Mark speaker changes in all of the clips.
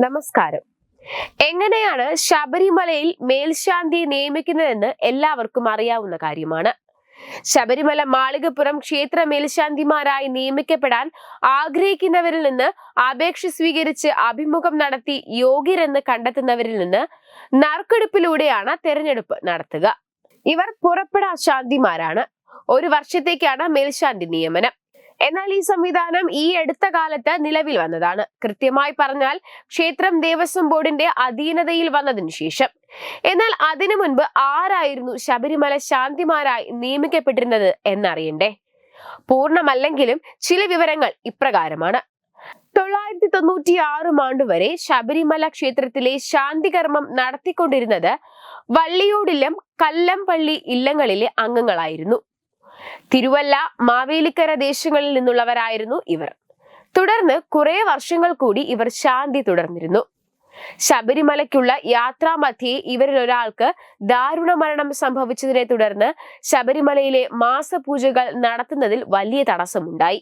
Speaker 1: നമസ്കാരം. എങ്ങനെയാണ് ശബരിമലയിൽ മേൽശാന്തിയെ നിയമിക്കുന്നതെന്ന് എല്ലാവർക്കും അറിയാവുന്ന കാര്യമാണ്. ശബരിമല മാളികപ്പുറം ക്ഷേത്ര മേൽശാന്തിമാരായി നിയമിക്കപ്പെടാൻ ആഗ്രഹിക്കുന്നവരിൽ നിന്ന് അപേക്ഷ സ്വീകരിച്ച് അഭിമുഖം നടത്തി യോഗ്യരെന്ന് കണ്ടെത്തുന്നവരിൽ നിന്ന് നറുക്കെടുപ്പിലൂടെയാണ് തെരഞ്ഞെടുപ്പ് നടത്തുക. ഇവർ പുറപ്പെടാ ശാന്തിമാരാണ്. 1 വർഷത്തേക്കാണ് മേൽശാന്തി നിയമനം. എന്നാൽ ഈ സംവിധാനം ഈ അടുത്ത കാലത്ത് നിലവിൽ വന്നതാണ്. കൃത്യമായി പറഞ്ഞാൽ ക്ഷേത്രം ദേവസ്വം ബോർഡിന്റെ അധീനതയിൽ വന്നതിനു ശേഷം. എന്നാൽ അതിനു മുൻപ് ആരായിരുന്നു ശബരിമല ശാന്തിമാരായി നിയമിക്കപ്പെട്ടിരുന്നത് എന്നറിയണ്ടേ? പൂർണ്ണമല്ലെങ്കിലും ചില വിവരങ്ങൾ ഇപ്രകാരമാണ്. 996 വരെ ശബരിമല ക്ഷേത്രത്തിലെ ശാന്തികർമ്മം നടത്തിക്കൊണ്ടിരുന്നത് വള്ളിയോടില്ലം, കല്ലംപള്ളി ഇല്ലങ്ങളിലെ അംഗങ്ങളായിരുന്നു. തിരുവല്ല, മാവേലിക്കര ദേശങ്ങളിൽ നിന്നുള്ളവരായിരുന്നു ഇവർ. തുടർന്ന് കുറെ വർഷങ്ങൾ കൂടി ഇവർ ശാന്തി തുടർന്നിരുന്നു. ശബരിമലയ്ക്കുള്ള യാത്രാമധ്യേ ഇവരിൽ ഒരാൾക്ക് ദാരുണ മരണം സംഭവിച്ചതിനെ തുടർന്ന് ശബരിമലയിലെ മാസപൂജകൾ നടത്തുന്നതിൽ വലിയ തടസ്സമുണ്ടായി.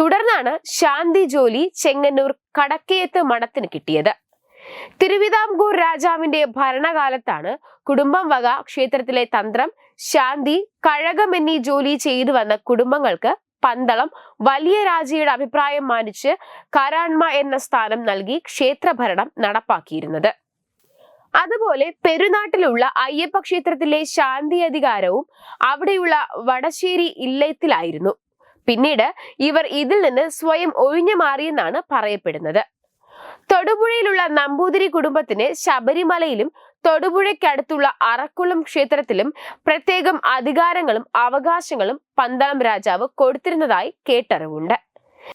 Speaker 1: തുടർന്നാണ് ശാന്തി ജോലി ചെങ്ങന്നൂർ കടക്കയത്ത് മഠത്തിന് കിട്ടിയത്. തിരുവിതാംകൂർ രാജാവിന്റെ ഭരണകാലത്താണ് കുടുംബം വക ക്ഷേത്രത്തിലെ തന്ത്രം, ശാന്തി, കഴകം എന്നീ ജോലി ചെയ്തു വന്ന കുടുംബങ്ങൾക്ക് പന്തളം വലിയ രാജയുടെ അഭിപ്രായം മാനിച്ച് കരാൺമ എന്ന സ്ഥാനം നൽകി ക്ഷേത്രഭരണം നടപ്പാക്കിയിരുന്നത്. അതുപോലെ പെരുനാട്ടിലുള്ള അയ്യപ്പ ക്ഷേത്രത്തിലെ ശാന്തി അധികാരവും അവിടെയുള്ള വടശ്ശേരി ഇല്ലത്തിലായിരുന്നു. പിന്നീട് ഇവർ ഇതിൽ നിന്ന് സ്വയം ഒഴിഞ്ഞു മാറിയെന്നാണ് പറയപ്പെടുന്നത്. തൊടുപുഴയിലുള്ള നമ്പൂതിരി കുടുംബത്തിന് ശബരിമലയിലും തൊടുപുഴയ്ക്കടുത്തുള്ള അറക്കുളം ക്ഷേത്രത്തിലും പ്രത്യേകം അധികാരങ്ങളും അവകാശങ്ങളും പന്തളം രാജാവ് കൊടുത്തിരുന്നതായി കേട്ടറിവുണ്ട്.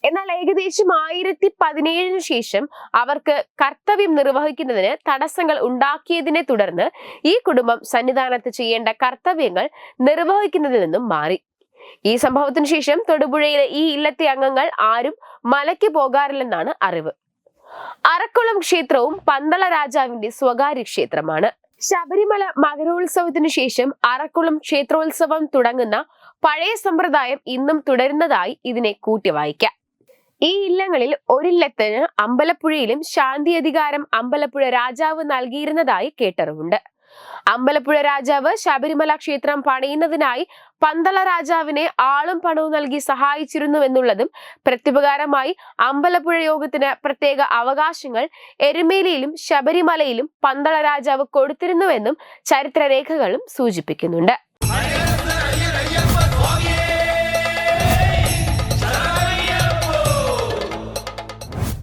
Speaker 1: എന്നാൽ ഏകദേശം 1017 ശേഷം അവർക്ക് കർത്തവ്യം നിർവഹിക്കുന്നതിന് തടസ്സങ്ങൾ ഉണ്ടാക്കിയതിനെ തുടർന്ന് ഈ കുടുംബം സന്നിധാനത്ത് ചെയ്യേണ്ട കർത്തവ്യങ്ങൾ നിർവഹിക്കുന്നതിൽ നിന്നും മാറി. ഈ സംഭവത്തിനു ശേഷം തൊടുപുഴയിലെ ഈ ഇല്ലത്തെ അംഗങ്ങൾ ആരും മലയ്ക്ക് പോകാറില്ലെന്നാണ് അറിവ്. അറക്കുളം ക്ഷേത്രവും പന്തള രാജാവിന്റെ സ്വകാര്യ ക്ഷേത്രമാണ്. ശബരിമല മകരോത്സവത്തിനു ശേഷം അറക്കുളം ക്ഷേത്രോത്സവം തുടങ്ങുന്ന പഴയ സമ്പ്രദായം ഇന്നും തുടരുന്നതായി ഇതിനെ കൂട്ടി വായിക്കാം. ഈ ഇല്ലങ്ങളിൽ ഒരില്ലത്തിന് അമ്പലപ്പുഴയിലും ശാന്തി അധികാരം അമ്പലപ്പുഴ രാജാവ് നൽകിയിരുന്നതായി കേട്ടറിവുണ്ട്. അമ്പലപ്പുഴ രാജാവ് ശബരിമല ക്ഷേത്രം പണിയുന്നതിനായി പന്തള രാജാവിനെ ആളും പണവും നൽകി സഹായിച്ചിരുന്നുവെന്നുള്ളതും പ്രത്യുപകാരമായി അമ്പലപ്പുഴ യോഗത്തിന് പ്രത്യേക അവകാശങ്ങൾ എരുമേലിയിലും ശബരിമലയിലും പന്തള രാജാവ് കൊടുത്തിരുന്നുവെന്നും ചരിത്രരേഖകളും സൂചിപ്പിക്കുന്നുണ്ട്.